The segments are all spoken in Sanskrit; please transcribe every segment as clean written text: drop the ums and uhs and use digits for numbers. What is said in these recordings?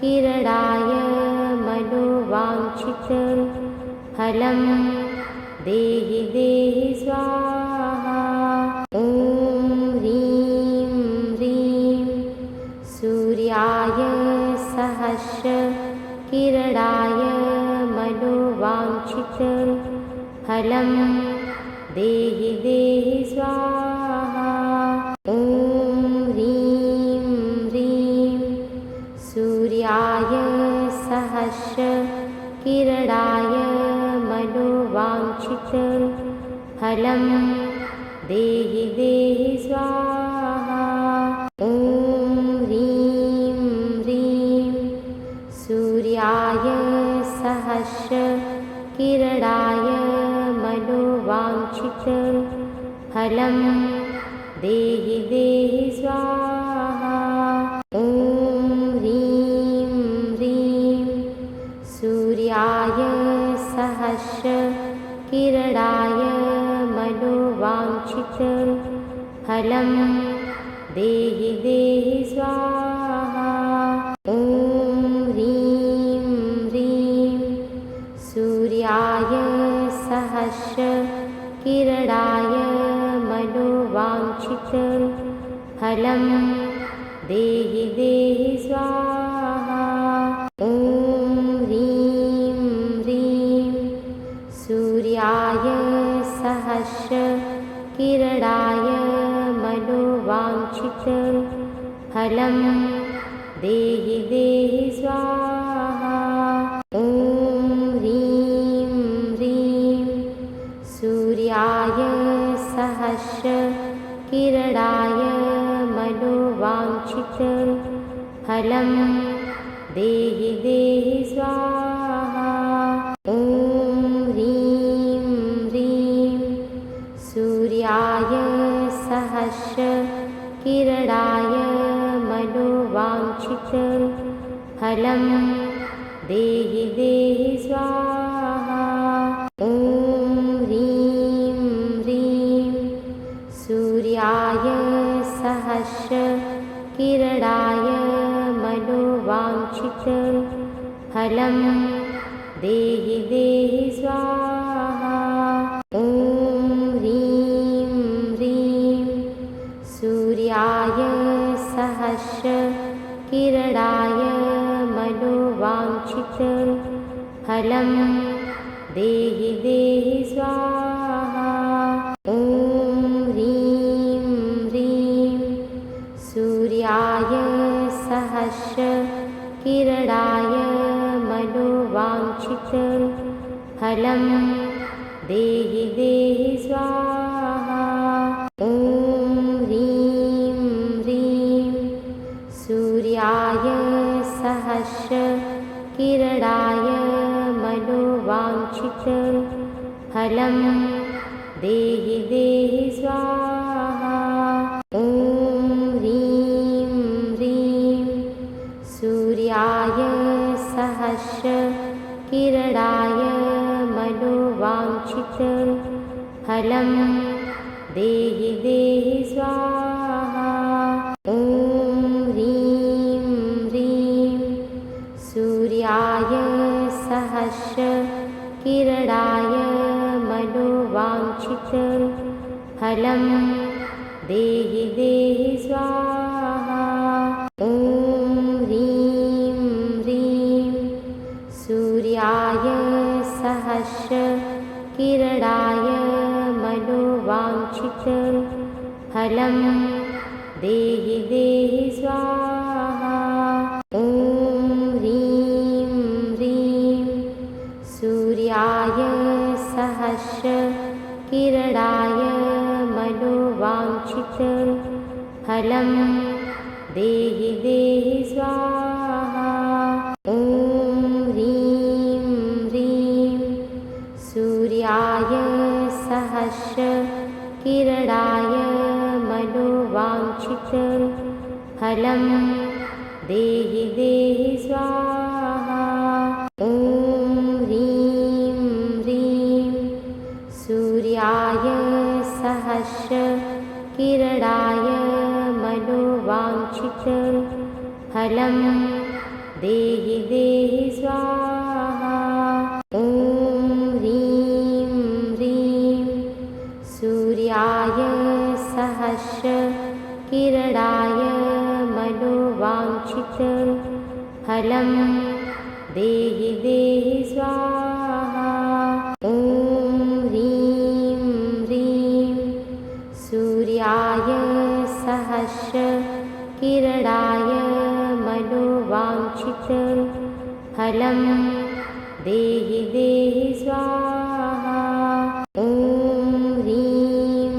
किरणाय मनोवाञ्छित फलं देहि देहि स्वाहा। ॐ ह्रीं ह्रीं सूर्याय सहस्र किरणाय मनोवाञ्छित फलं देहि देहि स्वाहा। ॐ ह्रीं ह्रीं सूर्याय सहस्र किरणाय मनोवाञ्छित फलं देहि देहि स्वाहा। ॐ ह्रीं ह्रीं सूर्याय सहस्र किरणाय मनोवाञ्छित फलं देहि देहि स्वाहा। ॐ ह्रीं ह्रीं सूर्याय सहस्र किरणाय मनोवाञ्छित फलं देहि देहि स्वाहा। ॐ ह्रीं ह्रीं सूर्याय सहस्र किरणाय मनोवाञ्छित फलं देहि देहि स्वाहा। ॐ ह्रीं ह्रीं सूर्याय सहस्र किरणाय मनोवाञ्छित फलं देहि देहि स्वाहा। ॐ ह्रीं ह्रीं सूर्याय सहस्र किरणाय मनोवाञ्छित फलं देहि देहि स्वाहा। ॐ ह्रीं ह्रीं सूर्याय सहस्र किरणाय मनोवाञ्छित फलं देहि देहि स्वाहा। ॐ ह्रीं ह्रीं सूर्याय सहस्र किरणाय मनोवाञ्छित फलं देहि देहि स्वाहा। ॐ ह्रीं ह्रीं सूर्याय सहस्र किरणाय मनोवाञ्छित फलं देहि देहि स्वाहा। ॐ ह्रीं ह्रीं सूर्याय सहस्र किरणाय मनोवाञ्छित फलं देहि देहि स्वाहा। ॐ ह्रीं ह्रीं सूर्याय सहस्र किरणाय मनोवाञ्छित फलं देहि देहि स्वाहा। ॐ ह्रीं ह्रीं सूर्याय सहस्र किरणाय मनोवाञ्छित फलं देहि देहि स्वाहा। ॐ ह्रीं ह्रीं सूर्याय सहस्र किरणाय मनोवाञ्छित फलं देहि देहि स्वाहा। ॐ ह्रीं ह्रीं सूर्याय सहस्र किरणाय मनोवाञ्छित फलं देहि देहि स्वाहा। ॐ ह्रीं ह्रीं सूर्याय सहस्र किरणाय मनोवाञ्छित फलं देहि देहि स्वाहा। ॐ ह्रीं ह्रीं सूर्याय सहस्र किरणाय मनोवाञ्छित फलं देहि देहि स्वाहा। ॐ ह्रीं ह्रीं सूर्याय सहस्र किरणाय मनोवाञ्छित फलं देहि देहि स्वाहा। ॐ ह्रीं ह्रीं सूर्याय सहस्रकिरणाय मनोवाञ्छितफलं देहि देहि स्वाहा। ॐ ह्रीं ह्रीं सूर्याय सहस्रकिरणाय मनोवाञ्छितफलं देहि देहि स्वाहा। ॐ ह्रीं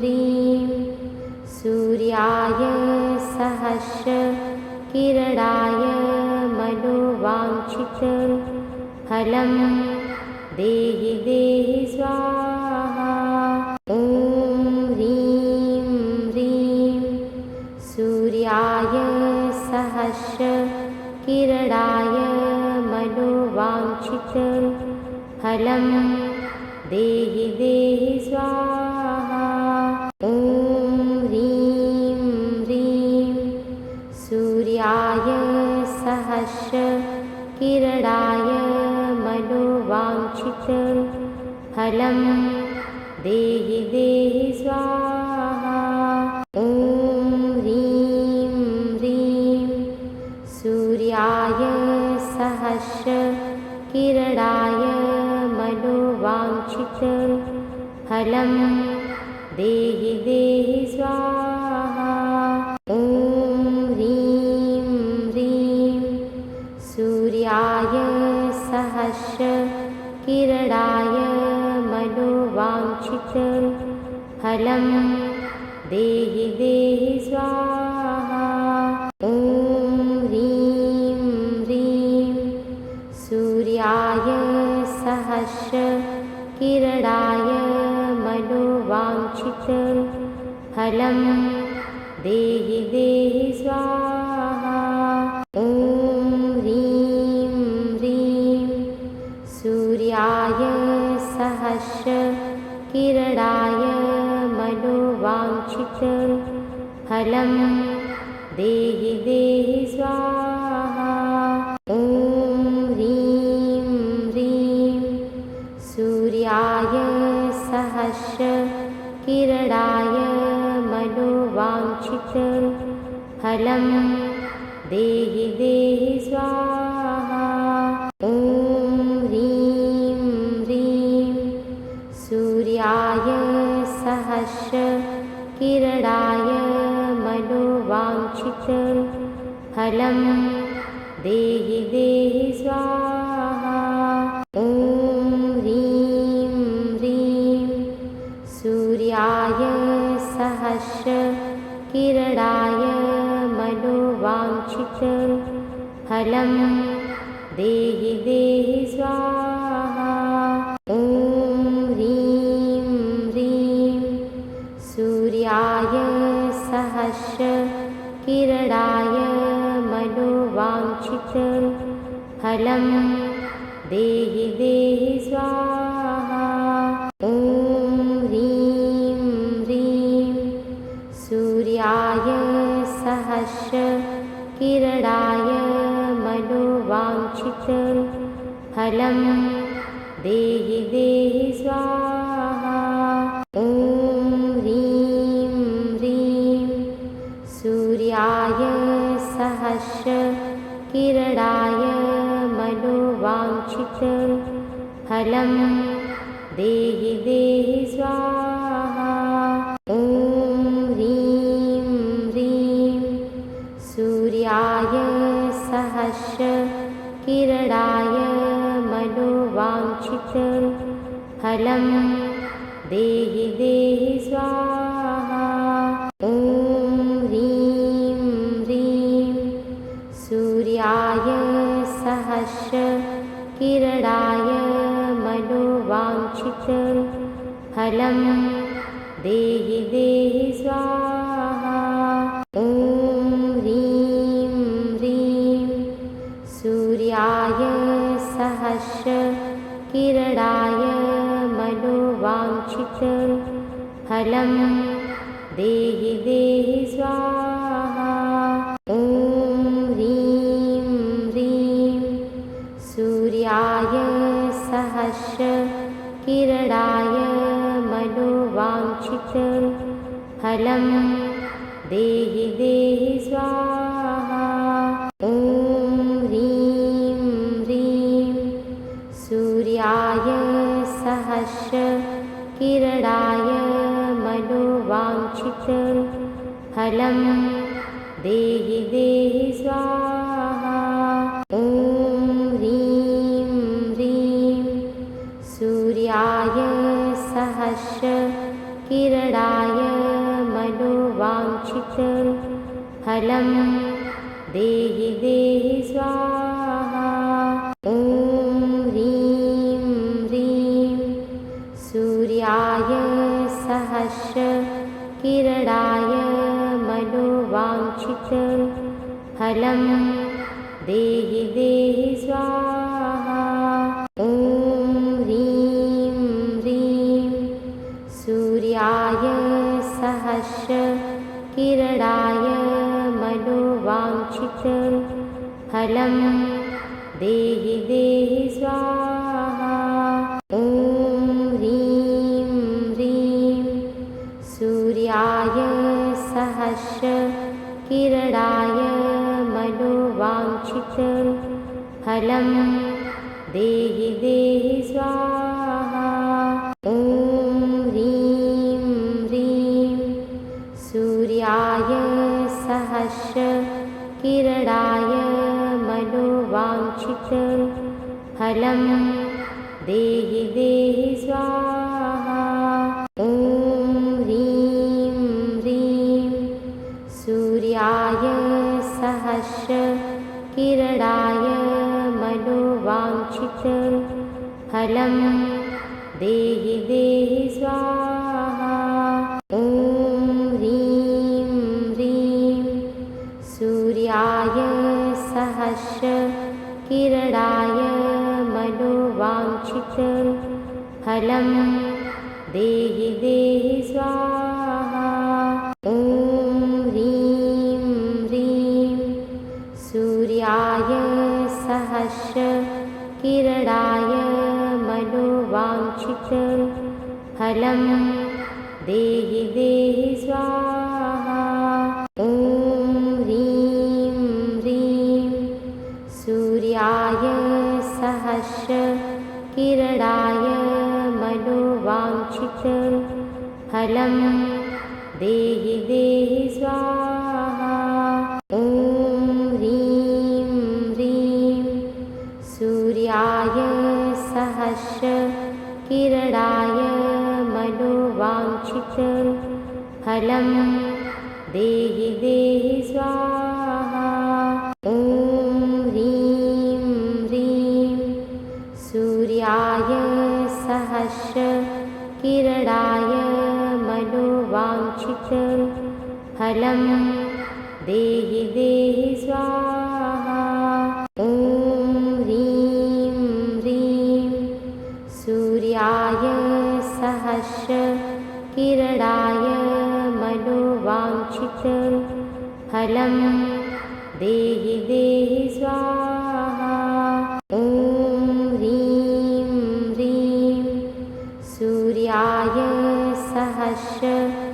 ह्रीं सूर्याय सहस्रकिरणाय मनोवाञ्छितफलं देहि देहि स्वाहा। ॐ ह्रीं ह्रीं सूर्याय सहस्रकिरणाय मनोवाञ्छितफलं देहि देहि स्वाहा। ॐ ह्रीं ह्रीं सूर्याय सहस्रकिरणाय मनोवाञ्छितफलं देहि देहि स्वाहा। ॐ ह्रीं ह्रीं सूर्याय सहस्रकिरणाय मनोवाञ्छितफलं देहि देहि स्वाहा। ॐ ह्रीं ह्रीं सूर्याय सहस्रकिरणाय मनोवाञ्छितफलं देहि देहि स्वाहा। ॐ ह्रीं ह्रीं सूर्याय सहस्रकिरणाय मनोवाञ्छितफलं देहि देहि स्वाहा। ॐ ह्रीं ह्रीं सूर्याय सहस्रकिरणाय मनोवाञ्छितफलं देहि देहि स्वाहा। ॐ ह्रीं ह्रीं सूर्याय सहस्रकिरणाय मनोवाञ्छितफलं देहि देहि स्वाहा। ॐ ह्रीं ह्रीं सूर्याय सहस्रकिरणाय मनोवाञ्छितफलं देहि देहि स्वाहा। ॐ ह्रीं ह्रीं सूर्याय सहस्रकिरणाय मनोवाञ्छितफलं देहि देहि स्वाहा। ॐ ह्रीं ह्रीं सूर्याय सहस्रकिरणाय मनोवाञ्छितफलं देहि देहि स्वाहा। ॐ ह्रीं ह्रीं सूर्याय सहस्रकिरणाय मनोवाञ्छितफलं देहि देहि स्वाहा। ॐ ह्रीं ह्रीं सूर्याय सहस्रकिरणाय मनोवाञ्छितफलं देहि देहि स्वाहा। ॐ ह्रीं ह्रीं सूर्याय सहस्रकिरणाय मनोवाञ्छितफलं देहि देहि स्वाहा। ॐ ह्रीं ह्रीं सूर्याय सहस्रकिरणाय मनोवाञ्छितफलं देहि देहि स्वाहा। ॐ ह्रीं ह्रीं सूर्याय सहस्रकिरणाय मनोवाञ्छितफलं देहि देहि स्वाहा। ॐ ह्रीं ह्रीं मनोवाञ्छितफलं देहि देहि स्वाहा। ॐ ह्रीं ह्रीं सूर्याय सहस्रकिरणाय मनोवाञ्छितफलं देहि देहि स्वाहा। ॐ ह्रीं ह्रीं सूर्याय सहस्रकिरणाय मनोवाञ्छितफलं देहि देहि स्वाहा। ॐ ह्रीं ह्रीं सूर्याय सहस्रकिरणाय मनोवाञ्छितफलं देहि देहि स्वाहा। ॐ ह्रीं ह्रीं सूर्याय सहस्रकिरणाय मनोवाञ्छितफलं देहि देहि स्वाहा। ॐ ह्रीं ह्रीं सूर्याय सहस्रकिरणाय मनोवाञ्छितफलं देहि देहि स्वाहा। ॐ ह्रीं ह्रीं सूर्याय सहस्रकिरणाय मनोवाञ्छितफलं देहि देहि स्वाहा। ॐ ह्रीं ह्रीं सूर्याय सहस्रकिरणाय मनोवाञ्छितफलं देहि देहि स्वाहा। ॐ ह्रीं ह्रीं सूर्याय सहस्रकिरणाय मनोवाञ्छितफलं देहि देहि स्वाहा। ॐ ह्रीं ह्रीं सूर्याय सहस्रकिरणाय मनोवाञ्छितफलं देहि देहि स्वाहा। ॐ ह्रीं ह्रीं सूर्याय सहस्रकिरणाय मनोवाञ्छितफलं देहि देहि स्वाहा। ॐ ह्रीं ह्रीं सूर्याय सहस्रकिरणाय मनोवाञ्छितफलं देहि देहि स्वाहा। ॐ ह्रीं ह्रीं सूर्याय सहस्रकिरणाय मनोवाञ्छितफलं देहि देहि स्वाहा। ॐ ह्रीं ह्रीं सूर्याय सहस्रकिरणाय मनोवाञ्छितफलं देहि देहि स्वाहा। ॐ ह्रीं ह्रीं सूर्याय सहस्रकिरणाय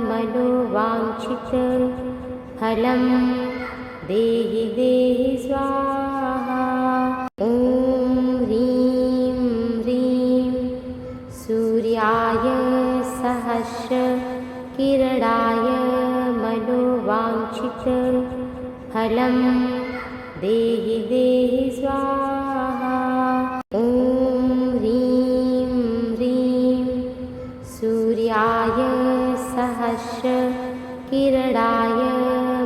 मनोवाञ्छितफलं देहि देहि स्वाहा। ॐ ह्रीं ह्रीं सूर्याय सहस्रकिरणाय मनोवाञ्छितफलं देहि देहि स्वाहा। ॐ ह्रीं ह्रीं सूर्याय सहस्रकिरणाय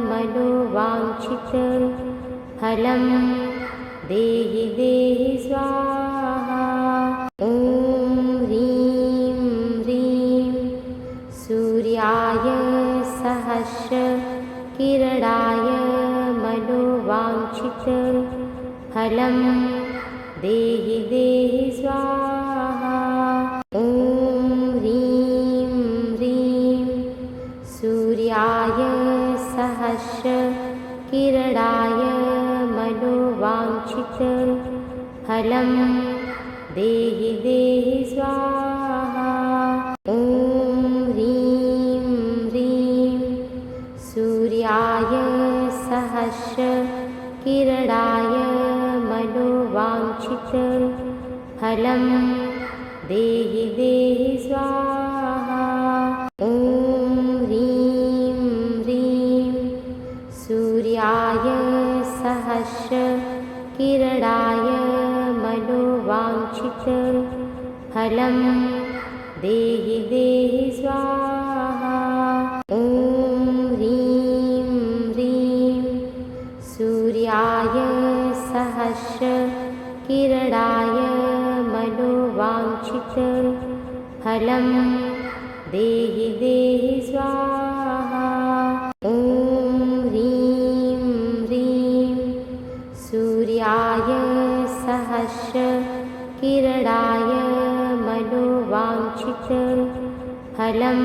मनोवाञ्छितफलं देहि देहि स्वाहा। ॐ ह्रीं ह्रीं सूर्याय सहस्रकिरणाय मनोवाञ्छितफलं देहि देहि स्वाहा। ॐ ह्रीं ह्रीं सूर्याय सहस्रकिरणाय मनोवाञ्छितफलं देहि देहि स्वाहा। किरणाय मनोवाञ्छित फलं देहि देहि स्वाहा। ॐ ह्रीं ह्रीं सूर्याय सहस्र किरणाय मनोवाञ्छित फलं देहि देहि स्वाहा। ॐ ह्रीं ह्रीं सूर्याय सहस्र किरणाय मनोवाञ्छित फलं देहि देहि स्वाहा। ॐ ह्रीं ह्रीं सूर्याय सहस्र किरणाय मनोवाञ्छित फलं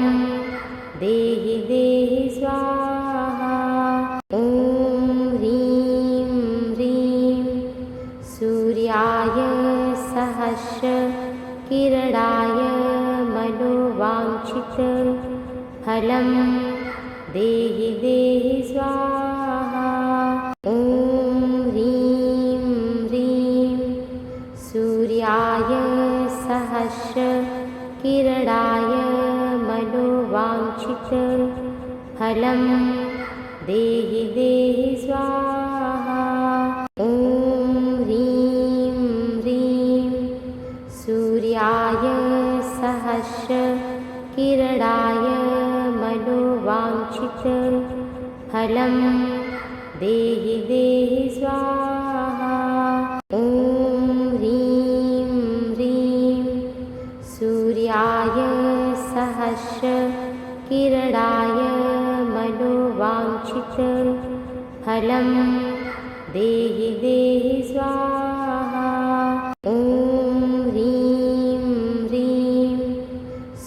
देहि देहि स्वाहा। ॐ ह्रीं ह्रीं सूर्याय सहस्र किरणाय मनोवाञ्छित फलं देहि देहि स्वाहा। ॐ ह्रीं ह्रीं सूर्याय सहस्र किरणाय मनोवाञ्छित फलं देहि देहि स्वाहा। ॐ ह्रीं ह्रीं सूर्याय सहस्र किरणाय मनोवाञ्छित फलं देहि देहि स्वाहा। ॐ ह्रीं ह्रीं सूर्याय सहस्र किरणाय मनोवाञ्छित फलं देहि देहि स्वाहा। ॐ ह्रीं ह्रीं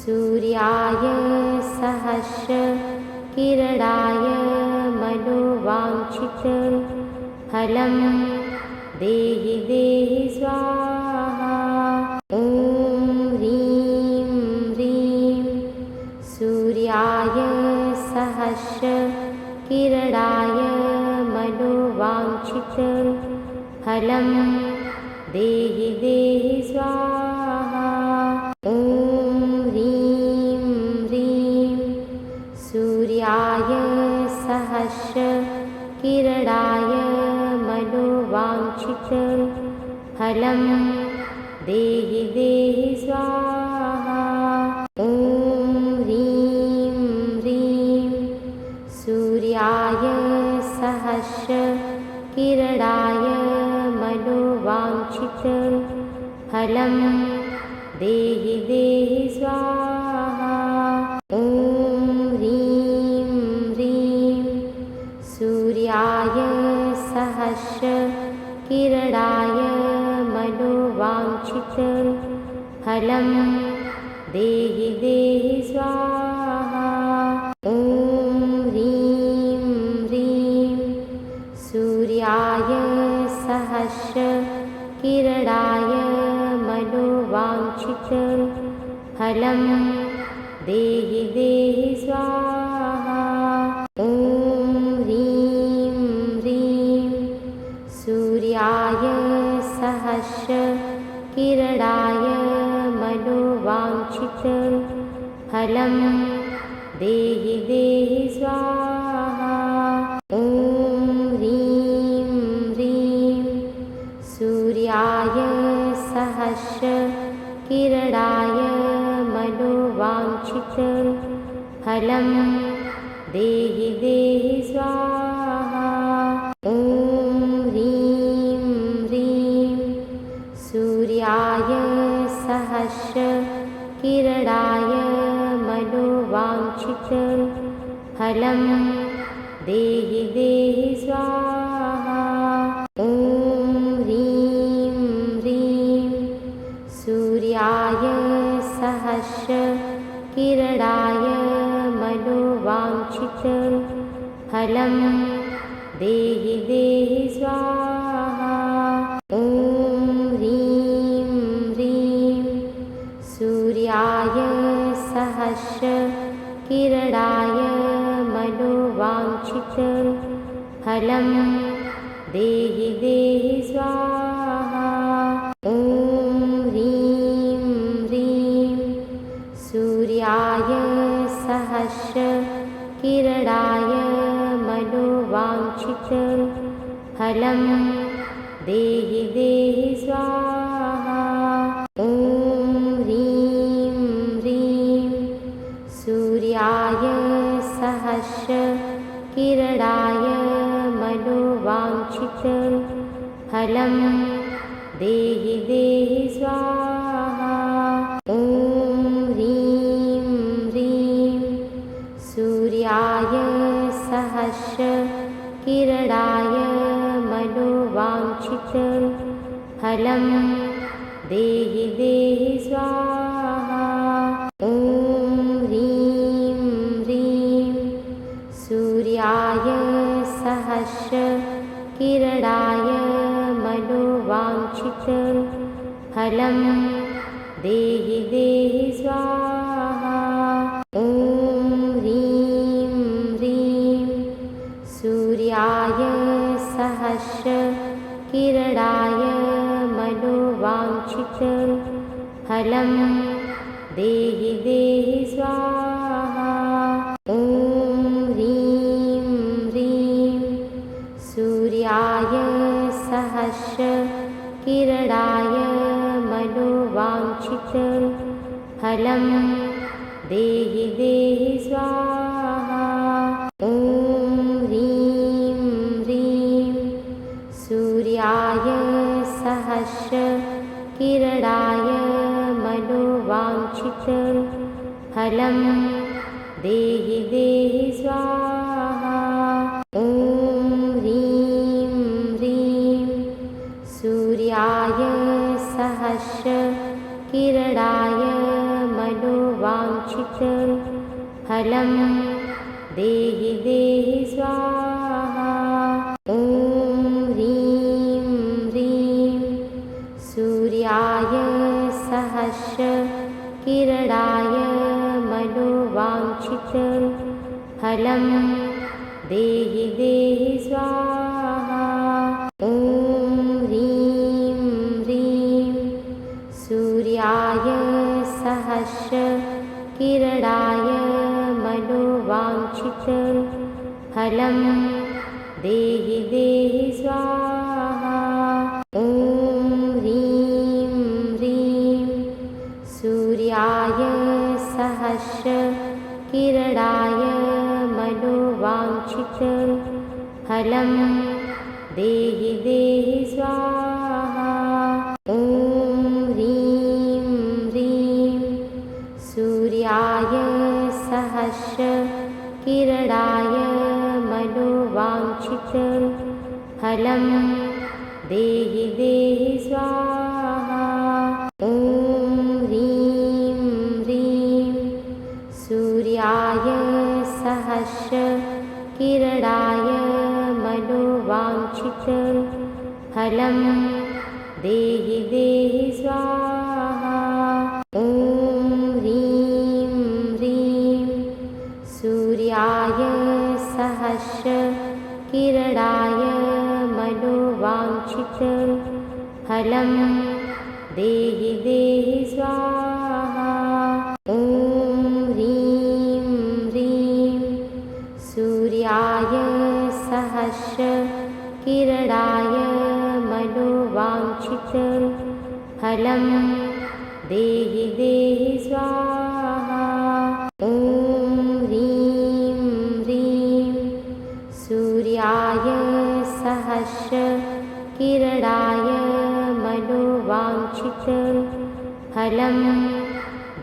सूर्याय सहस्र किरणाय मनोवाञ्छित फलं देहि देहि स्वाहा। ॐ ह्रीं ह्रीं सूर्याय सहस्र किरणाय मनोवाञ्छित फलं देहि देहि स्वाहा। ॐ ह्रीं ह्रीं सूर्याय सहस्र किरणाय मनोवाञ्छित फलं देहि देहि स्वाहा। ॐ ह्रीं ह्रीं सूर्याय सहस्र किरणाय मनोवाञ्छित फलं देहि देहि स्वाहा। ॐ ह्रीं ह्रीं सूर्याय सहस्र किरणाय मनोवाञ्छित फलं देहि देहि स्वाहा। ॐ ह्रीं ह्रीं सूर्याय सहस्र किरणाय मनोवाञ्छित फलं देहि देहि स्वाहा। ॐ ह्रीं ह्रीं सूर्याय सहस्र किरणाय मनोवाञ्छित फलं देहि देहि स्वाहा। ॐ ह्रीं ह्रीं सूर्याय सहस्र किरणाय मनोवाञ्छित फलं देहि देहि स्वाहा। ॐ ह्रीं ह्रीं सूर्याय सहस्र किरणाय मनोवाञ्छित फलं देहि देहि स्वाहा। ॐ ह्रीं ह्रीं सूर्याय सहस्र किरणाय मनोवाञ्छित फलं देहि देहि स्वाहा। ॐ ह्रीं ह्रीं सूर्याय सहस्र किरणाय मनोवाञ्छित फलं देहि देहि स्वाहा। ॐ ह्रीं ह्रीं सूर्याय सहस्रकिरणाय मनोवाञ्छितफलं देहि देहि स्वाहा। ॐ ह्रीं ह्रीं सूर्याय सहस्रकिरणाय मनोवाञ्छितफलं देहि देहि स्वाहा। ॐ ह्रीं ह्रीं सूर्याय सहस्रकिरणाय मनोवाञ्छितफलं देहि देहि स्वाहा। ॐ ह्रीं ह्रीं सूर्याय सहस्रकिरणाय मनोवाञ्छितफलं देहि देहि स्वाहा। ॐ ह्रीं ह्रीं सूर्याय सहस्रकिरणाय मनोवाञ्छितफलं देहि देहि स्वाहा। ॐ ह्रीं ह्रीं सूर्याय सहस्रकिरणाय मनोवाञ्छितफलं देहि देहि स्वाहा। ॐ ह्रीं ह्रीं सूर्याय सहस्रकिरणाय मनोवाञ्छितफलं देहि देहि स्वाहा। ॐ ह्रीं ह्रीं सूर्याय सहस्रकिरणाय मनोवाञ्छितफलं देहि देहि स्वाहा। ॐ ह्रीं ह्रीं सूर्याय सहस्रकिरणाय मनोवाञ्छितफलं देहि देहि स्वाहा। ॐ ह्रीं ह्रीं सूर्याय सहस्रकिरणाय मनोवाञ्छितफलं देहि देहि स्वाहा। ॐ ह्रीं ह्रीं सूर्याय सहस्रकिरणाय मनोवाञ्छितफलं देहि देहि स्वाहा। ॐ ह्रीं ह्रीं सूर्याय सहस्रकिरणाय मनोवाञ्छितफलं देहि देहि स्वाहा। ॐ ह्रीं ह्रीं सूर्याय सहस्रकिरणाय मनोवाञ्छितफलं देहि देहि स्वाहा। ॐ ह्रीं ह्रीं सूर्याय सहस्रकिरणाय मनोवाञ्छितफलं देहि देहि स्वाहा। ॐ ह्रीं ह्रीं सूर्याय सहस्रकिरणाय मनोवाञ्छितफलं देहि देहि स्वाहा। ॐ ह्रीं ह्रीं सूर्याय सहस्रकिरणाय मनोवाञ्छितफलं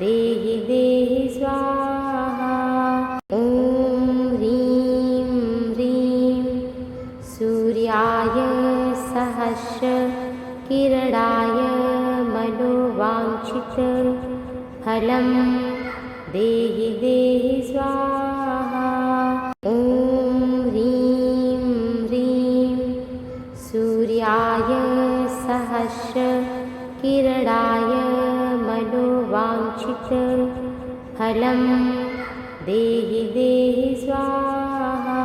देहि देहि स्वाहा। ॐ ह्रीं ह्रीं सूर्याय सहस्रकिरणाय मनोवाञ्छितफलं देहि देहि स्वाहा। ॐ ह्रीं ह्रीं सूर्याय सहस्रकिरणाय मनोवाञ्छितफलं देहि देहि स्वाहा।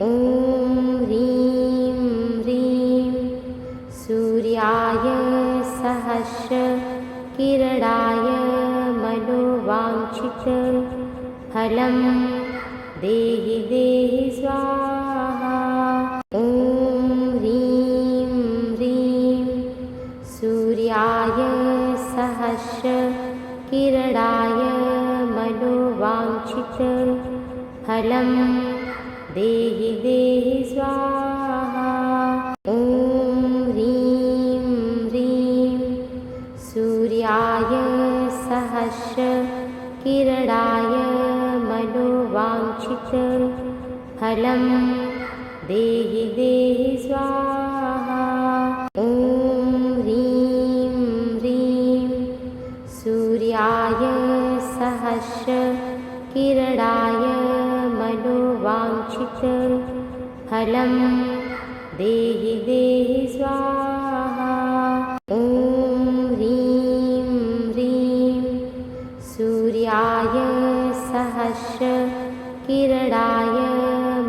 ॐ ह्रीं ह्रीं किरणाय मनोवाञ्छितं फलं देहि देहि स्वाहा। ॐ ह्रीं ह्रीं सूर्याय सहस्रकिरणाय मनोवाञ्छितं फलं देहि देहि स्वाहा। ॐ ह्रीं ह्रीं सूर्याय सहस्रकिरणाय मनोवाञ्छितं फलं देहि देहि स्वाहा। ॐ ह्रीं ह्रीं सूर्याय सहस्रकिरणाय मनोवाञ्छितं फलं देहि देहि स्वाहा। ॐ ह्रीं ह्रीं सूर्याय सहस्रकिरणाय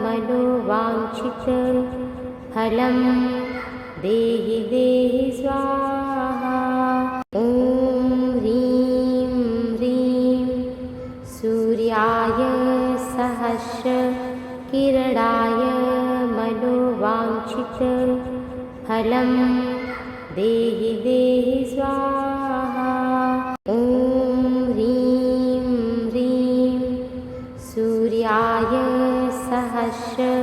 मनोवाञ्छितं फलं देहि देहि स्वाहा। ॐ ह्रीं ह्रीं सूर्याय सहस्रकिरणाय मनोवाञ्छितं फलं देहि देहि स्वाहा। ॐ ह्रीं ह्रीं सूर्याय सहस्रकिरणाय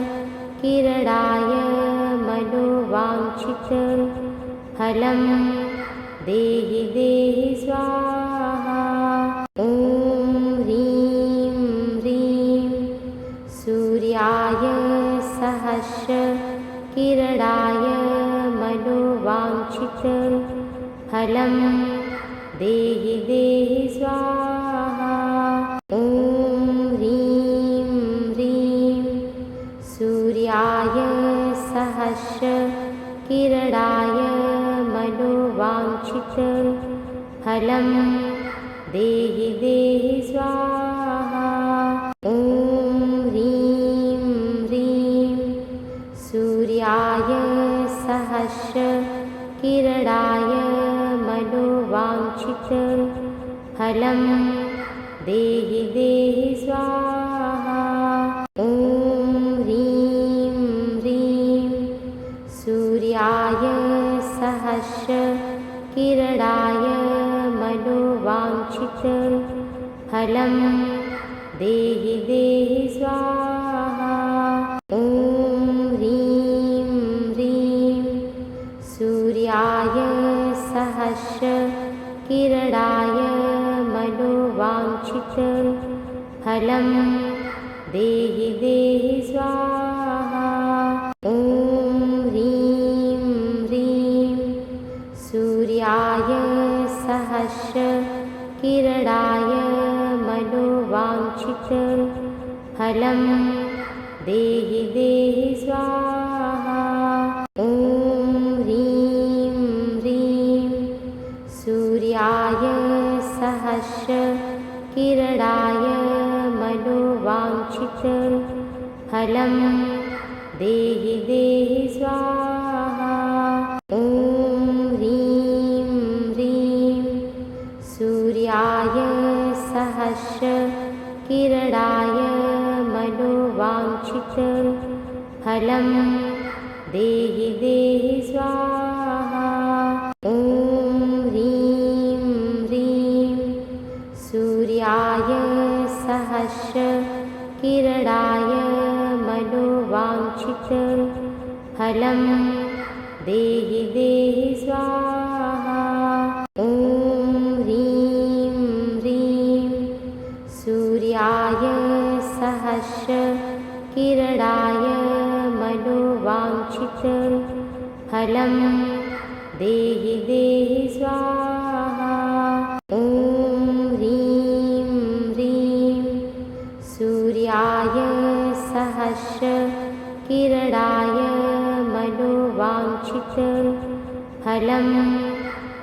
मनोवाञ्छितं फलं देहि देहि स्वाहा। ॐ ह्रीं ह्रीं सूर्याय सहस्रकिरणाय मनोवाञ्छितं फलं देहि देहि स्वाहा। ॐ ह्रीं ह्रीं सूर्याय सहस्रकिरणाय मनोवाञ्छितं फलं देहि देहि स्वाहा। ॐ ह्रीं ह्रीं सूर्याय सहस्रकिरणाय मनोवाञ्छितं फलं देहि देहि स्वाहा। ॐ ह्रीं ह्रीं सूर्याय सहस्रकिरणाय मनोवाञ्छितं फलं देहि देहि स्वाहा। ॐ ह्रीं ह्रीं सूर्याय सहस्रकिरणाय मनोवाञ्छितं फलं देहि देहि स्वाहा। ॐ ह्रीं ह्रीं सूर्याय सहस्रकिरणाय मनोवाञ्छितं फलं देहि देहि स्वाहा। ॐ ह्रीं ह्रीं सूर्याय सहस्रकिरणाय मनोवाञ्छितं फलं देहि देहि स्वाहा। ॐ ह्रीं ह्रीं सूर्याय सहस्रकिरणाय मनोवाञ्छितं फलं देहि देहि स्वाहा। ॐ ह्रीं ह्रीं सूर्याय सहस्रकिरणाय मनोवाञ्छितं फलं देहि देहि स्वाहा। ॐ ह्रीं ह्रीं सूर्याय सहस्रकिरणाय मनोवाञ्छितं फलं देहि देहि स्वाहा। ॐ ह्रीं ह्रीं सूर्याय सहस्रकिरणाय मनोवाञ्छितं फलं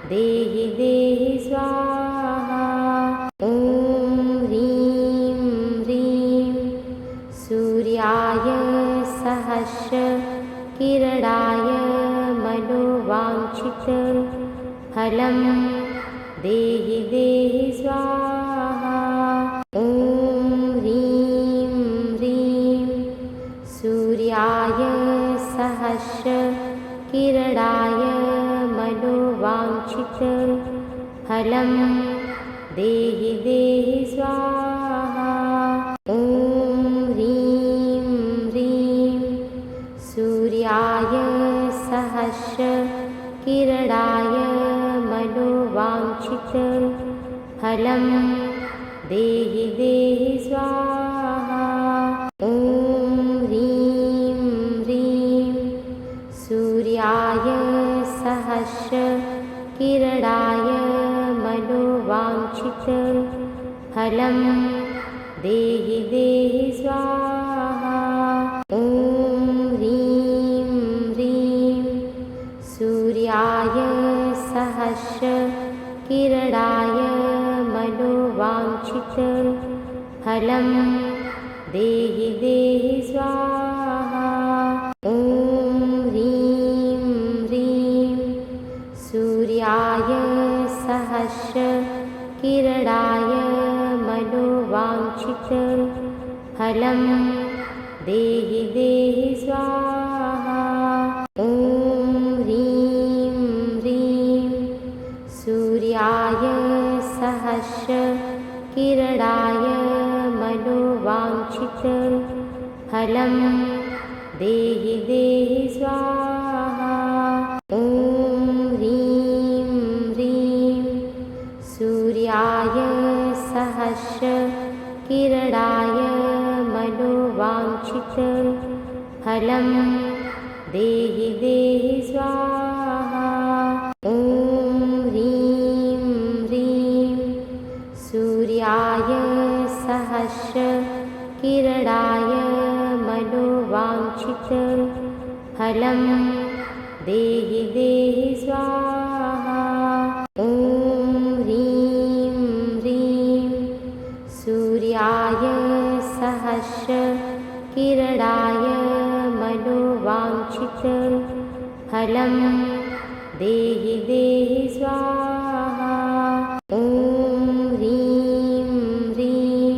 देहि देहि स्वाहा। ॐ ह्रीं ह्रीं सूर्याय सहस्रकिरणाय मनोवाञ्छितं फलं देहि देहि स्वाहा। ॐ ह्रीं ह्रीं सूर्याय सहस्रकिरणाय मनोवाञ्छितफलं देहि देहि स्वाहा। ॐ ह्रीं ह्रीं सूर्याय सहस्रकिरणाय मनोवाञ्छितफलं देहि देहि स्वाहा। ॐ ह्रीं ह्रीं सूर्याय सहस्रकिरणाय मनोवाञ्छितफलं देहि देहि स्वाहा। ॐ ह्रीं ह्रीं सूर्याय सहस्रकिरणाय मनोवाञ्छितफलं देहि देहि स्वाहा। ॐ ह्रीं ह्रीं सूर्याय सहस्रकिरणाय मनोवाञ्छितफलं देहि देहि स्वाहा। ॐ ह्रीं ह्रीं सूर्याय सहस्रकिरणाय मनोवाञ्छितफलं देहि देहि स्वाहा। ॐ ह्रीं ह्रीं सूर्याय सहस्रकिरणाय मनोवाञ्छितफलं देहि देहि स्वाहा। ॐ ह्रीं ह्रीं सूर्याय सहस्रकिरणाय मनोवाञ्छितफलं देहि देहि स्वाहा। ॐ ह्रीं ह्रीं सूर्याय सहस्रकिरणाय मनोवाञ्छितफलं देहि देहि स्वाहा। ॐ ह्रीं ह्रीं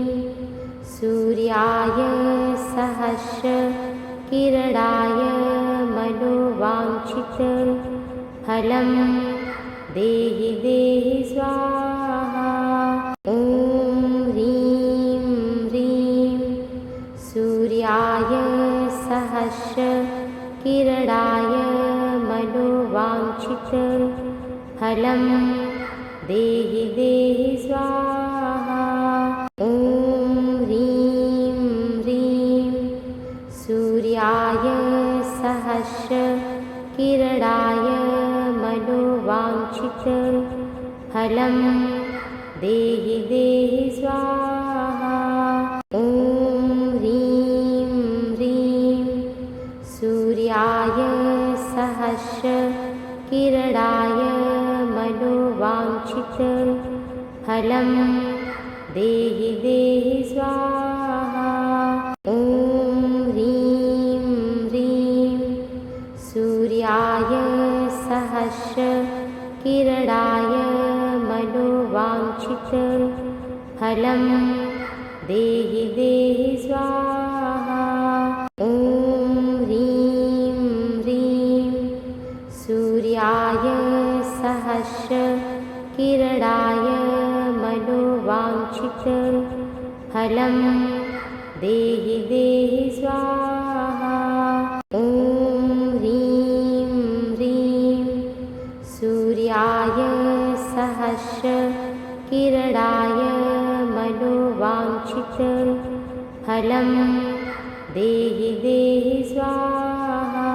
सूर्याय सहस्रकिरणाय मनोवाञ्छितफलं देहि देहि स्वाहा। ॐ ह्रीं ह्रीं सूर्याय सहस्रकिरणाय मनोवाञ्छितफलं देहि देहि स्वाहा। ॐ ह्रीं ह्रीं सूर्याय सहस्रकिरणाय मनोवाञ्छितफलं देहि देहि स्वाहा। ॐ ह्रीं ह्रीं सूर्याय सहस्रकिरणाय मनोवाञ्छितफलं देहि देहि स्वाहा। ॐ ह्रीं ह्रीं सूर्याय सहस्रकिरणाय मनोवाञ्छितफलं देहि देहि स्वाहा। ॐ ह्रीं ह्रीं सूर्याय सहस्रकिरणाय मनोवाञ्छितफलं देहि देहि स्वाहा। ॐ ह्रीं ह्रीं सूर्याय सहस्रकिरणाय मनोवाञ्छितफलं देहि देहि स्वाहा।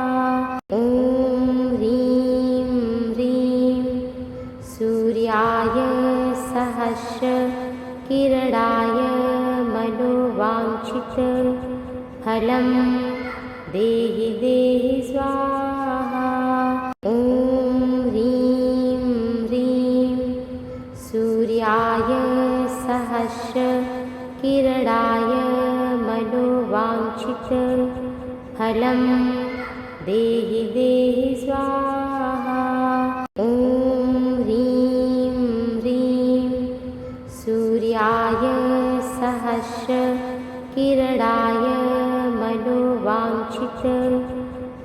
ॐ ह्रीं ह्रीं सूर्याय सहस्रकिरणाय मनोवाञ्छितफलं देहि देहि स्वाहा। ॐ ह्रीं ह्रीं सूर्याय सहस्रकिरणाय मनोवाञ्छितफलं देहि देहि स्वाहा। ॐ ह्रीं ह्रीं किरणाय मनोवाञ्छितं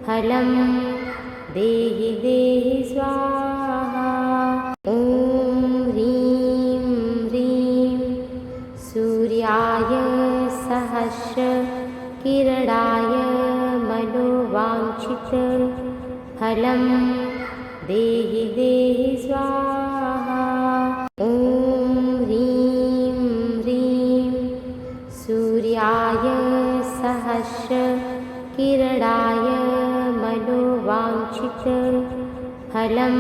फलं देहि देहि स्वाहा। ॐ ह्रीं ह्रीं सूर्याय सहस्रकिरणाय मनोवाञ्छितं फलं देहि देहि स्वाहा। ॐ ह्रीं ह्रीं सूर्याय सहस्रकिरणाय मनोवाञ्छितं फलं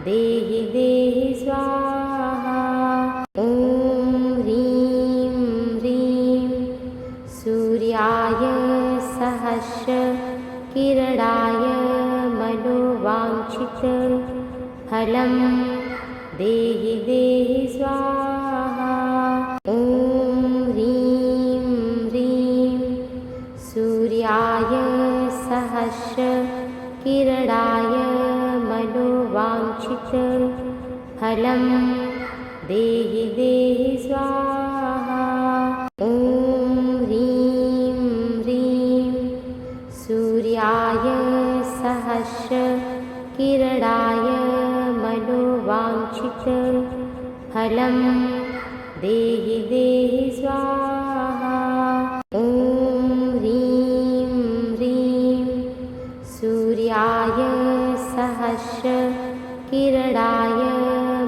देहि देहि स्वाहा। ॐ ह्रीं ह्रीं सूर्याय सहस्रकिरणाय मनोवाञ्छितं फलं देहि देहि स्वाहा। ॐ ह्रीं ह्रीं सूर्याय सहस्रकिरणाय मनोवाञ्छितं फलं देहि देहि स्वाहा। ॐ ह्रीं ह्रीं सूर्याय सहस्रकिरणाय मनोवाञ्छितं फलं देहि देहि स्वाहा। ॐ ह्रीं ह्रीं सूर्याय सहस्रकिरणाय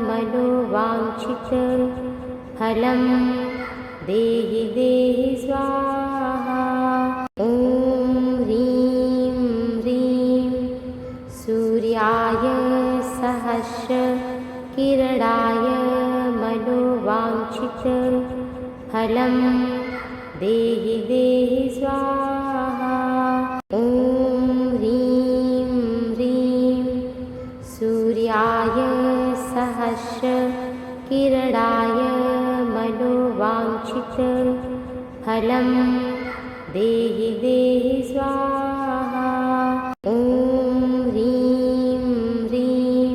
मनोवाञ्छितं फलं देहि देहि स्वाहा। ॐ ह्रीं ह्रीं सूर्याय सहस्रकिरणाय मनोवाञ्छितं फलं देहि देहि स्वाहा। ॐ ह्रीं ह्रीं सूर्याय सहस्रकिरणाय मनोवाञ्छितं फलं देहि देहि स्वाहा। ॐ ह्रीं ह्रीं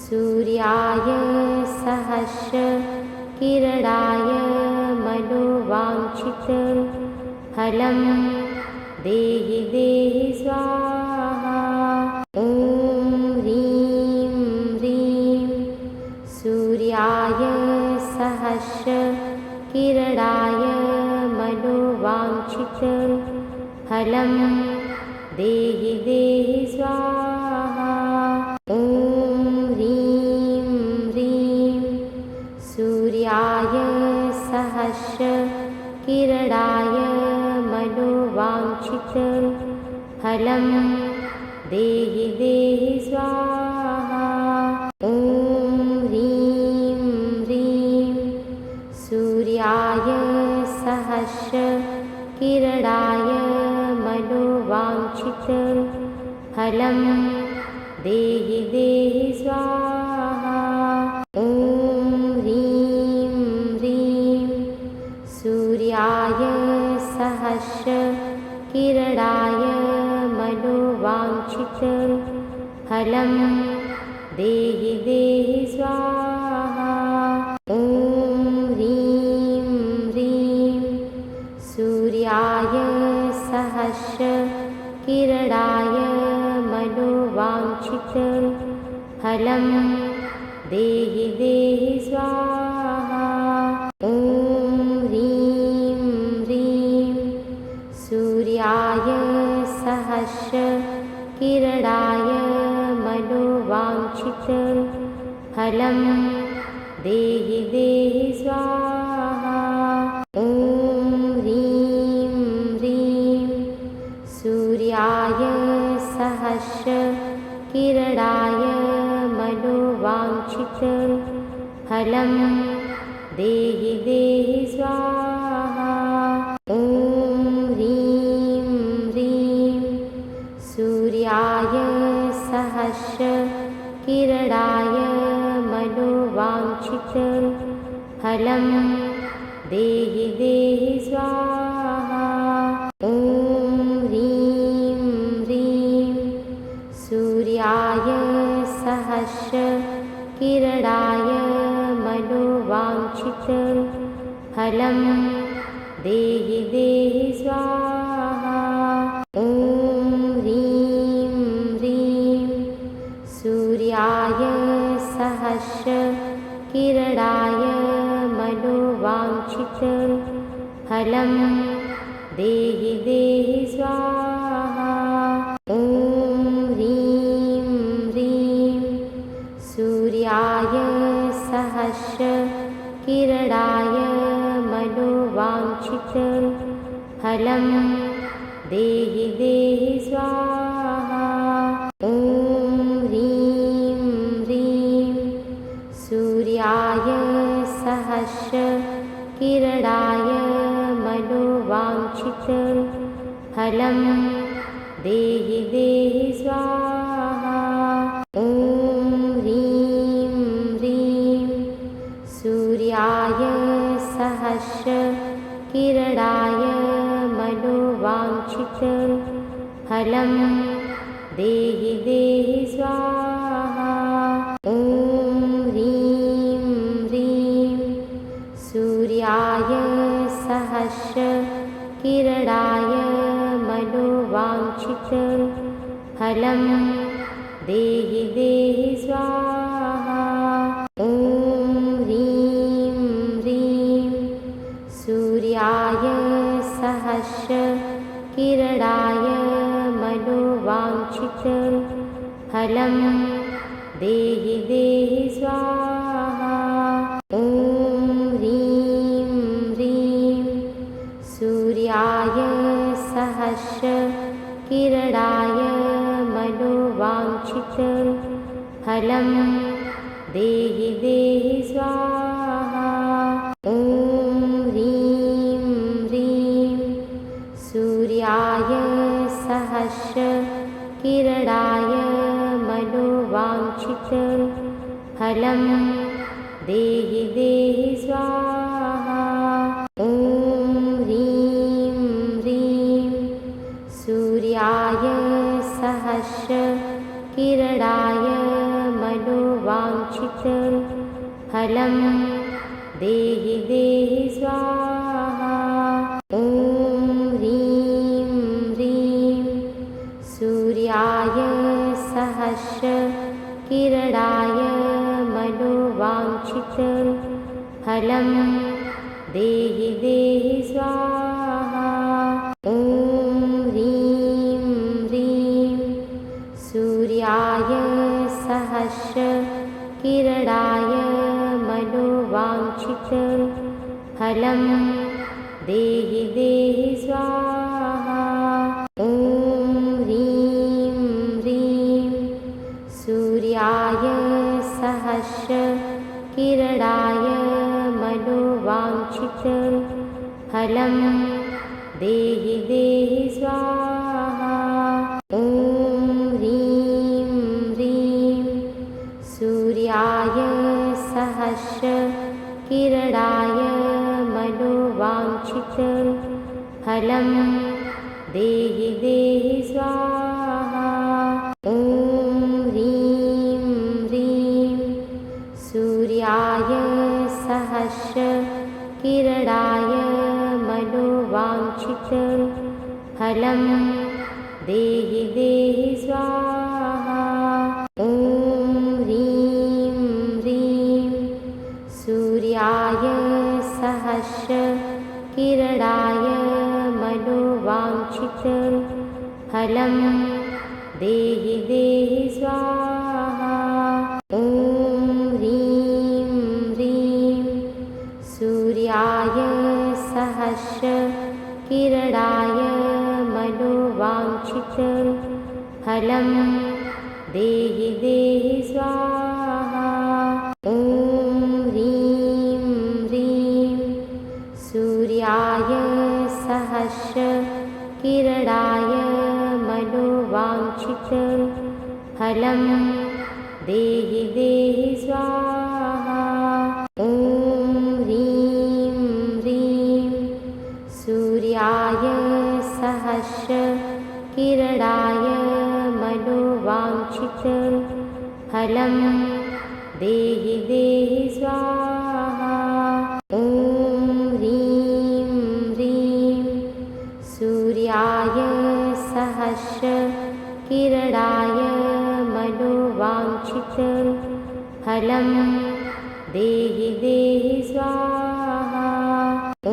सूर्याय सहस्रकिरणाय मनोवाञ्छितं फलं देहि देहि स्वाहा। ॐ ह्रीं ह्रीं सूर्याय सहस्रकिरणाय मनोवाञ्छितं फलं देहि देहि स्वाहा। ॐ ह्रीं ह्रीं सूर्याय सहस्रकिरणाय मनोवाञ्छितं फलं देहि देहि स्वाहा। ॐ ह्रीं ह्रीं सूर्याय सहस्रकिरणाय मनोवाञ्छितं फलं देहि देहि स्वाहा। ॐ ह्रीं ह्रीं सूर्याय सहस्रकिरणाय मनोवाञ्छितं फलं देहि देहि स्वाहा। ॐ ह्रीं ह्रीं सूर्याय सहस्रकिरणाय मनोवाञ्छितं फलं देहि देहि स्वाहा। ॐ ह्रीं ह्रीं सूर्याय सहस्रकिरणाय मनोवाञ्छितं फलं देहि देहि स्वाहा। ॐ ह्रीं ह्रीं सूर्याय सहस्रकिरणाय मनोवाञ्छितं फलं देहि देहि स्वाहा। ॐ ह्रीं ह्रीं सूर्याय सहस्रकिरणाय मनोवाञ्छितं फलं देहि देहि स्वाहा। ॐ ह्रीं ह्रीं सूर्याय सहस्रकिरणाय मनोवाञ्छितं फलं देहि देहि स्वाहा। ॐ ह्रीं ह्रीं सूर्याय सहस्रकिरणाय मनोवाञ्छितफलं देहि देहि स्वाहा। ॐ ह्रीं ह्रीं सूर्याय सहस्रकिरणाय मनोवाञ्छितफलं देहि देहि स्वाहा। ॐ ह्रीं ह्रीं सूर्याय सहस्रकिरणाय मनोवाञ्छितफलं देहि देहि स्वाहा। ॐ ह्रीं ह्रीं सूर्याय सहस्रकिरणाय मनोवाञ्छितफलं देहि देहि स्वाहा। ॐ ह्रीं ह्रीं सूर्याय सहस्रकिरणाय मनोवाञ्छितफलं देहि देहि स्वाहा। ॐ ह्रीं ह्रीं सूर्याय सहस्रकिरणाय मनोवाञ्छितफलं देहि देहि स्वाहा। ॐ ह्रीं ह्रीं सूर्याय सहस्रकिरणाय मनोवाञ्छितफलं देहि देहि स्वाहा। ॐ ह्रीं ह्रीं सूर्याय सहस्रकिरणाय मनोवाञ्छितफलं देहि देहि स्वाहा। ॐ ह्रीं ह्रीं सूर्याय सहस्रकिरणाय मनोवाञ्छितफलं देहि देहि स्वाहा। ॐ ह्रीं ह्रीं सूर्याय सहस्रकिरणाय मनोवाञ्छितफलं देहि देहि स्वाहा। ॐ ह्रीं ह्रीं सूर्याय सहस्रकिरणाय मनोवाञ्छितफलं देहि देहि स्वाहा। ॐ ह्रीं ह्रीं सूर्याय सहस्रकिरणाय मनोवाञ्छितफलं देहि देहि स्वाहा। ॐ ह्रीं ह्रीं सूर्याय सहस्रकिरणाय मनोवाञ्छितफलं देहि देहि स्वाहा। ॐ ह्रीं ह्रीं सूर्याय सहस्रकिरणाय मनोवाञ्छितफलं देहि देहि स्वाहा। ॐ ह्रीं ह्रीं सूर्याय सहस्रकिरणाय मनोवाञ्छितफलं देहि देहि स्वाहा। ॐ ह्रीं ह्रीं सूर्याय सहस्रकिरणाय मनोवाञ्छितफलं देहि देहि स्वाहा। ॐ ह्रीं ह्रीं सूर्याय सहस्रकिरणाय मनोवाञ्छितफलं देहि देहि स्वाहा। ॐ ह्रीं ह्रीं सूर्याय सहस्रकिरणाय मनोवाञ्छितफलं देहि देहि स्वाहा। ॐ ह्रीं फलं देहि देहि स्वाहा। ॐ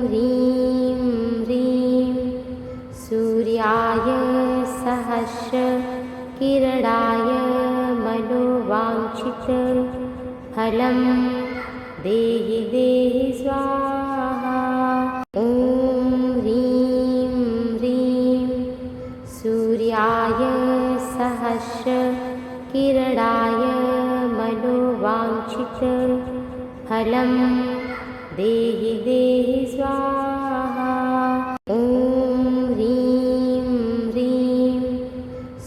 ह्रीं ह्रीं सूर्याय सहस्रकिरणाय मनोवाञ्छितफलं देहि देहि स्वाहा। ॐ ह्रीं ह्रीं सूर्याय सहस्रकिरणाय मनोवाञ्छितफलं देहि देहि स्वाहा। ॐ ह्रीं ह्रीं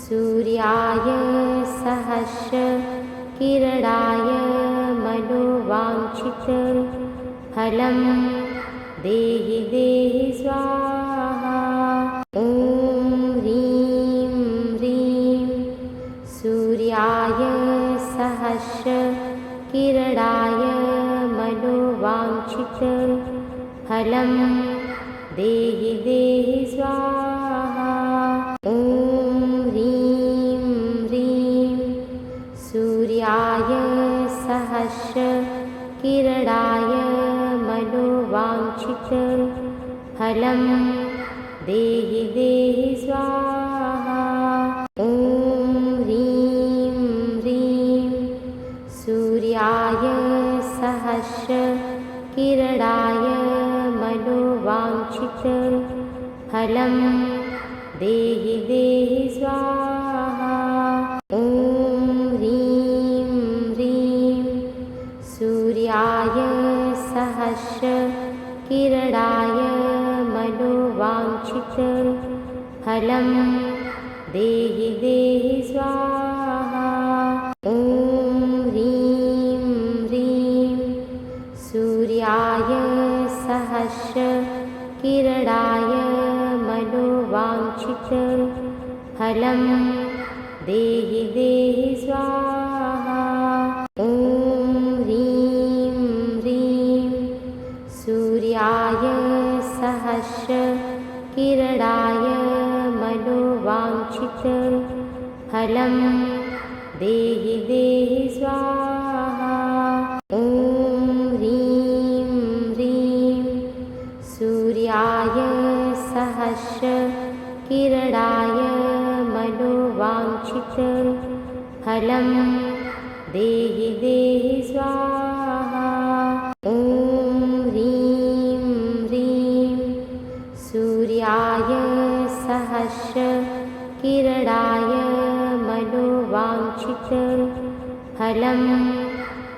सूर्याय सहस्रकिरणाय मनोवाञ्छितफलं देहि देहि स्वाहा। ॐ ह्रीं ह्रीं सूर्याय सहस्रकिरणाय मनोवाञ्छितफलं देहि देहि स्वाहा। ॐ ह्रीं ह्रीं सूर्याय सहस्रकिरणाय मनोवाञ्छितफलं देहि देहि स्वाहा। ॐ ह्रीं ह्रीं सूर्याय सहस्रकिरणाय मनोवाञ्छितफलं देहि देहि स्वाहा। ॐ ह्रीं ह्रीं सूर्याय सहस्रकिरणाय मनोवाञ्छितफलं देहि देहि स्वाहा। ॐ ह्रीं ह्रीं सूर्याय सहस्रकिरणाय मनोवाञ्छितफलं देहि देहि स्वाहा। ॐ ह्रीं ह्रीं सूर्याय सहस्रकिरणाय मनोवाञ्छितफलं देहि देहि स्वाहा। ॐ ह्रीं ह्रीं सूर्याय सहस्रकिरणाय मनोवाञ्छितफलं देहि देहि स्वाहा। ॐ ह्रीं ह्रीं सूर्याय सहस्रकिरणाय मनोवाञ्छितफलं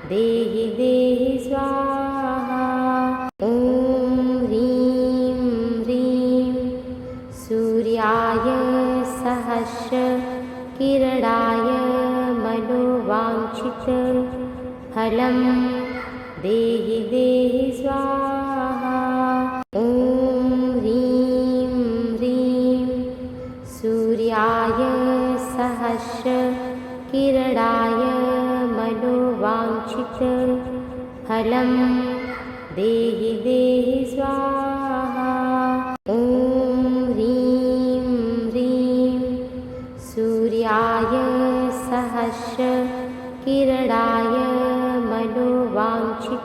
देहि देहि स्वाहा। ॐ ह्रीं ह्रीं सूर्याय सहस्रकिरणाय मनोवाञ्छितफलं देहि देहि स्वाहा। ॐ ह्रीं ह्रीं सूर्याय सहस्रकिरणाय मनोवाञ्छितफलं देहि देहि स्वाहा। ॐ ह्रीं ह्रीं सूर्याय सहस्रकिरणाय मनोवाञ्छितफलं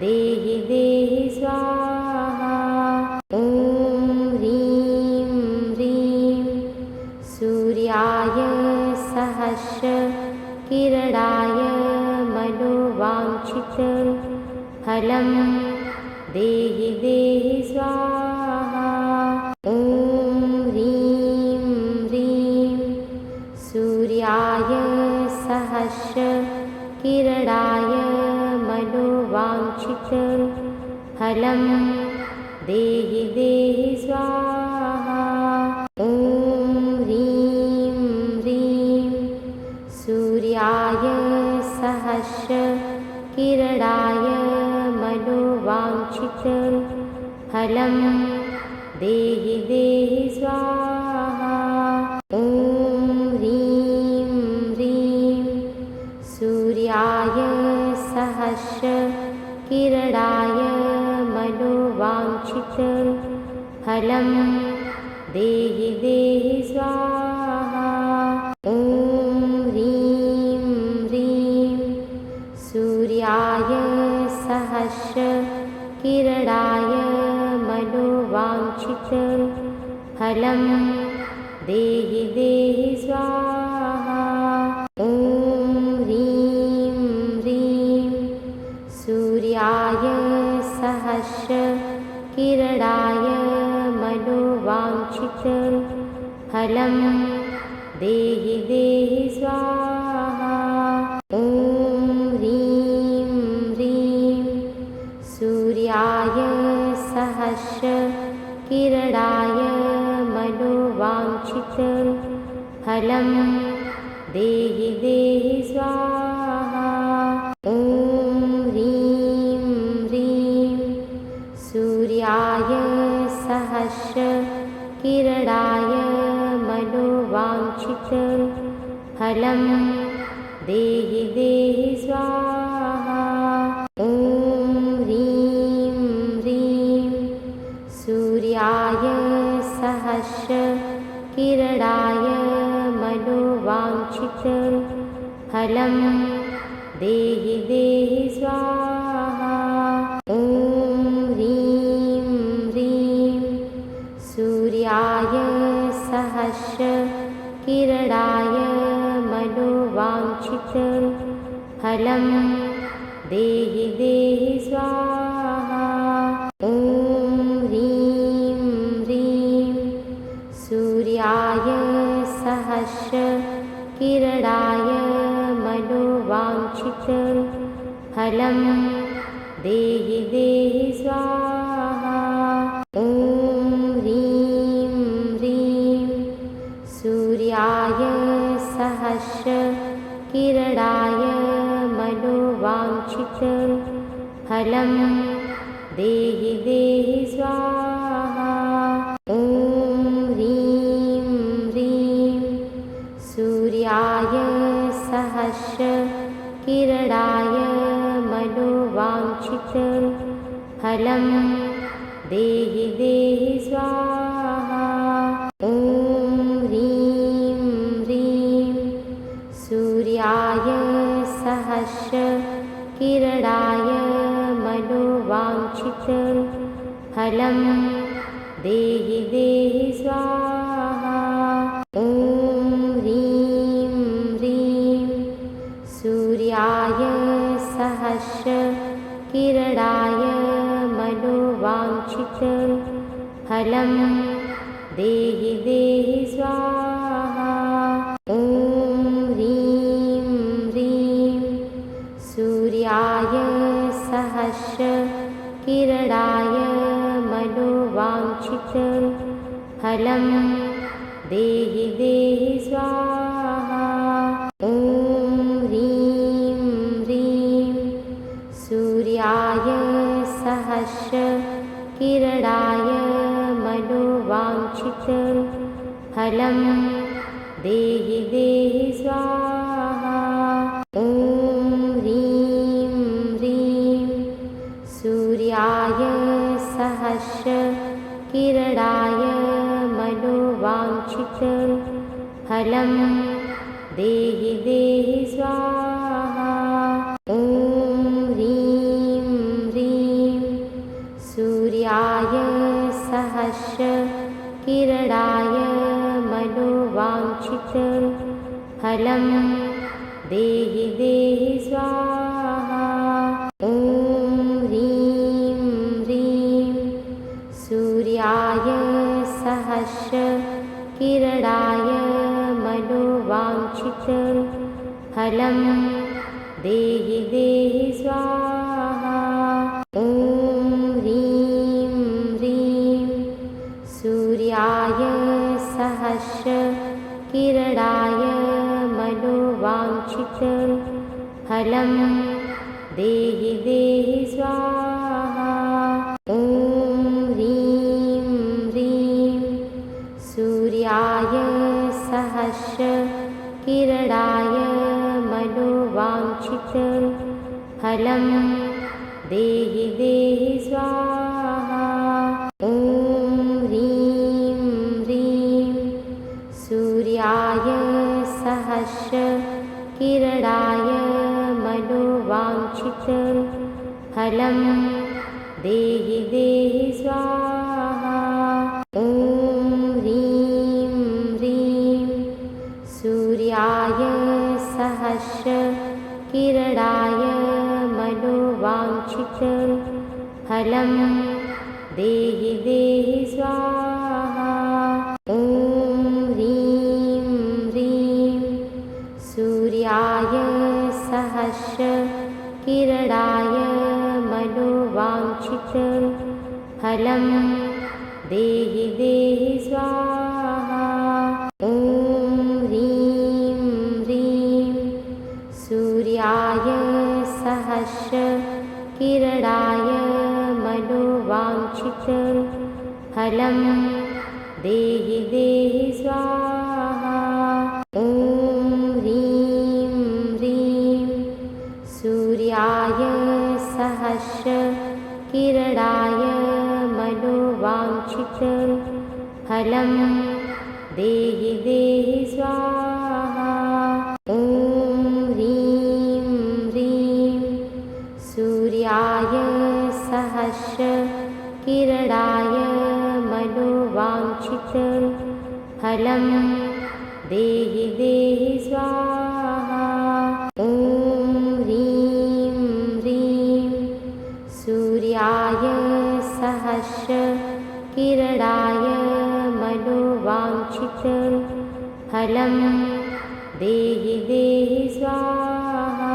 देहि देहि स्वाहा। ॐ ह्रीं ह्रीं सूर्याय सहस्रकिरणाय मनोवाञ्छितफलं देहि देहि स्वाहा। ॐ ह्रीं ह्रीं सूर्याय सहस्रकिरणाय मनोवाञ्छितफलं देहि देहि स्वाहा। ॐ ह्रीं ह्रीं सूर्याय सहस्रकिरणाय मनोवाञ्छितफलं देहि देहि स्वाहा। ॐ ह्रीं ह्रीं सूर्याय सहस्रकिरणाय मनोवाञ्छितफलं देहि देहि स्वाहा। ॐ ह्रीं किरणाय मनोवाञ्छित फलं देहि देहि स्वाहा। ॐ ह्रीं ह्रीं सूर्याय सहस्र किरणाय मनोवाञ्छित फलं देहि देहि स्वाहा। ॐ ह्रीं ह्रीं सूर्याय सहस्र किरणाय मनोवाञ्छित फलं देहि देहि स्वाहा। ॐ ह्रीं ह्रीं सूर्याय सहस्र किरणाय मनोवाञ्छित फलं देहि देहि स्वाहा। ॐ ह्रीं ह्रीं सूर्याय सहस्र किरणाय मनोवाञ्छित फलं देहि देहि स्वाहा। ॐ ह्रीं ह्रीं सूर्याय सहस्र किरणाय मनोवाञ्छित फलं देहि देहि स्वाहा। ॐ ह्रीं ह्रीं सूर्याय सहस्र किरणाय मनोवाञ्छित फलं देहि देहि स्वाहा। ॐ ह्रीं ह्रीं सूर्याय सहस्र किरणाय मनोवाञ्छित फलं देहि देहि स्वाहा। ॐ ह्रीं ह्रीं सूर्याय सहस्र किरणाय मनोवाञ्छित फलं देहि देहि स्वाहा। ॐ ह्रीं ह्रीं सूर्याय सहस्र किरणाय मनोवाञ्छित फलं देहि देहि स्वाहा। ॐ ह्रीं ह्रीं सूर्याय सहस्र किरणाय मनोवाञ्छित फलं देहि देहि स्वाहा। ॐ ह्रीं ह्रीं सूर्याय सहस्र किरणाय मनोवाञ्छित फलं देहि देहि स्वाहा। ॐ ह्रीं ह्रीं सूर्याय सहस्र किरणाय मनोवाञ्छित फलं देहि देहि स्वाहा। ॐ ह्रीं ह्रीं सूर्याय सहस्र किरणाय मनोवाञ्छित फलं देहि देहि स्वाहा। ॐ ह्रीं ह्रीं सूर्याय सहस्र किरणाय मनोवाञ्छित फलं देहि देहि स्वाहा। ॐ ह्रीं ह्रीं सूर्याय सहस्र किरणाय मनोवाञ्छित फलं देहि देहि स्वाहा। ॐ ह्रीं ह्रीं सूर्याय सहस्र किरणाय मनोवाञ्छित फलं देहि देहि स्वाहा। ॐ ह्रीं ह्रीं सूर्याय सहस्र किरणाय मनोवाञ्छित फलं देहि देहि स्वाहा। ॐ ह्रीं ह्रीं सूर्याय सहस्र किरणाय मनोवाञ्छित फलं देहि देहि देहि स्वाहा। ॐ ह्रीं ह्रीं सूर्याय सहस्रकिरणाय मनोवाञ्छितफलं देहि देहि स्वाहा। ॐ ह्रीं ह्रीं सूर्याय सहस्रकिरणाय मनोवाञ्छितफलं देहि देहि स्वाहा। ॐ ह्रीं ह्रीं सूर्याय सहस्रकिरणाय मनोवाञ्छितफलं देहि देहि स्वाहा। ॐ ह्रीं ह्रीं सूर्याय सहस्रकिरणाय मनोवाञ्छितफलं देहि देहि स्वाहा। ॐ ह्रीं ह्रीं सूर्याय सहस्रकिरणाय मनोवाञ्छितफलं देहि देहि स्वाहा। ॐ ह्रीं ह्रीं सूर्याय सहस्रकिरणाय मनोवाञ्छितफलं देहि देहि स्वाहा।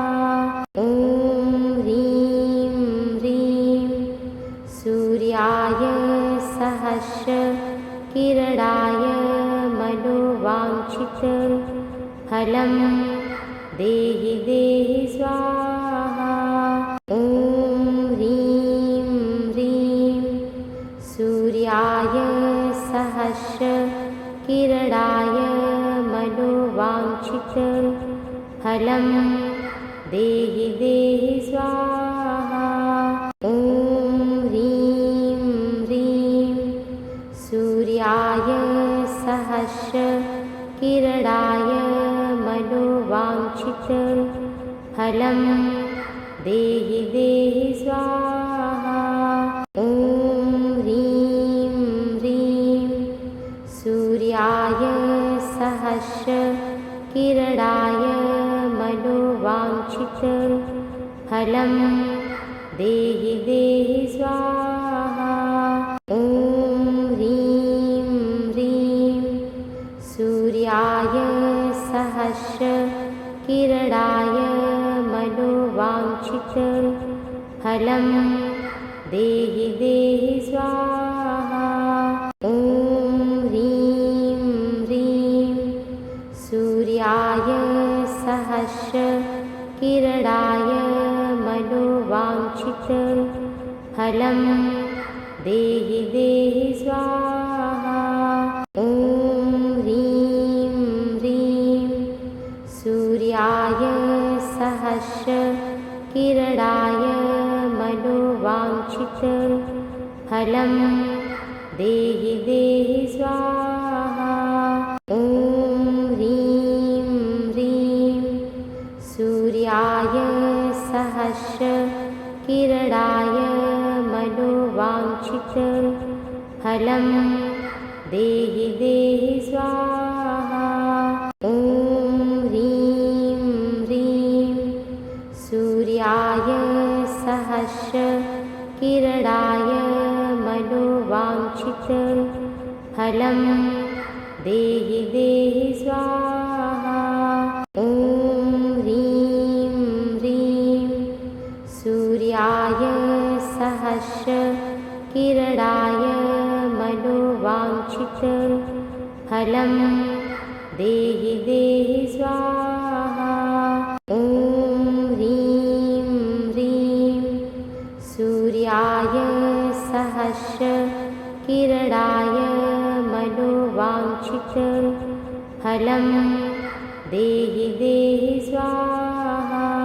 ॐ ह्रीं ह्रीं सूर्याय सहस्रकिरणाय मनोवाञ्छितफलं देहि देहि स्वाहा। ॐ ह्रीं ह्रीं सूर्याय सहस्रकिरणाय मनोवाञ्छितफलं देहि देहि स्वाहा। ॐ ह्रीं ह्रीं सूर्याय सहस्रकिरणाय मनोवाञ्छितफलं देहि देहि स्वाहा। ॐ ह्रीं ह्रीं सूर्याय सहस्रकिरणाय मनोवाञ्छितफलं देहि देहि स्वाहा। ॐ ह्रीं ह्रीं सूर्याय सहस्रकिरणाय मनोवाञ्छितफलं देहि देहि स्वाहा। ॐ ह्रीं ह्रीं सूर्याय सहस्रकिरणाय मनोवाञ्छितफलं देहि देहि स्वाहा। ॐ ह्रीं ह्रीं सूर्याय सहस्रकिरणाय मनोवाञ्छितफलं देहि देहि स्वाहा। ॐ ह्रीं ह्रीं सूर्याय सहस्रकिरणाय मनोवाञ्छितफलं देहि देहि स्वाहा। ॐ ह्रीं ह्रीं सूर्याय सहस्रकिरणाय मनोवाञ्छितफलं देहि देहि स्वाहा। ॐ ह्रीं ह्रीं सूर्याय सहस्रकिरणाय मनोवाञ्छितफलं देहि देहि स्वाहा। ॐ ह्रीं ह्रीं सूर्याय सहस्रकिरणाय मनोवाञ्छितफलं देहि देहि स्वाहा।